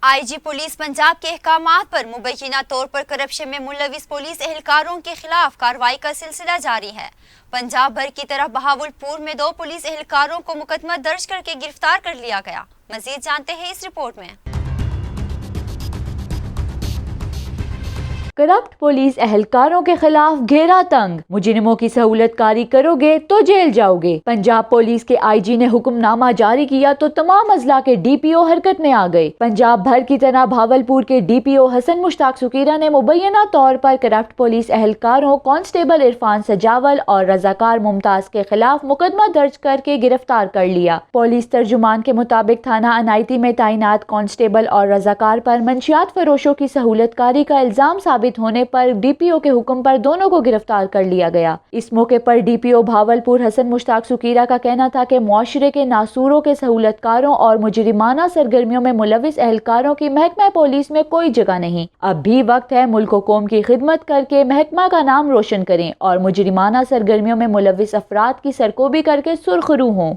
آئی G police Punjab کے احکامات پر مبینہ طور پر کرپشن میں ملوث پولیس اہلکاروں کے خلاف کارروائی کا سلسلہ جاری ہے۔ پنجاب بھر کی طرح بہاولپور میں 2 پولیس اہلکاروں کو مقدمہ درج کر کے گرفتار کر لیا گیا۔ مزید جانتے ہیں اس رپورٹ میں۔ کرپٹ پولیس اہلکاروں کے خلاف گھیرا تنگ، مجرموں کی سہولت کاری کرو گے تو جیل جاؤ گے۔ پنجاب پولیس کے آئی جی نے حکم نامہ جاری کیا تو تمام اضلاع کے ڈی پی او حرکت میں آ گئے۔ پنجاب بھر کی طرح بہاولپور کے ڈی پی او حسن مشتاق سکیرہ نے مبینہ طور پر کرپٹ پولیس اہلکاروں کانسٹیبل عرفان سجاول اور رضاکار ممتاز کے خلاف مقدمہ درج کر کے گرفتار کر لیا۔ پولیس ترجمان کے مطابق تھانہ انائیتی میں تعینات کانسٹیبل اور رضاکار پر منشیات فروشوں کی سہولت کاری کا الزام ثابت ہونے پر ڈی پی او کے حکم پر دونوں کو گرفتار کر لیا گیا۔ اس موقع پر ڈی پی او بہاولپور حسن مشتاق سکیرہ کا کہنا تھا کہ معاشرے کے ناسوروں کے سہولت کاروں اور مجرمانہ سرگرمیوں میں ملوث اہلکاروں کی محکمہ پولیس میں کوئی جگہ نہیں۔ اب بھی وقت ہے ملک و قوم کی خدمت کر کے محکمہ کا نام روشن کریں اور مجرمانہ سرگرمیوں میں ملوث افراد کی سرکوبی کر کے سرخرو ہوں۔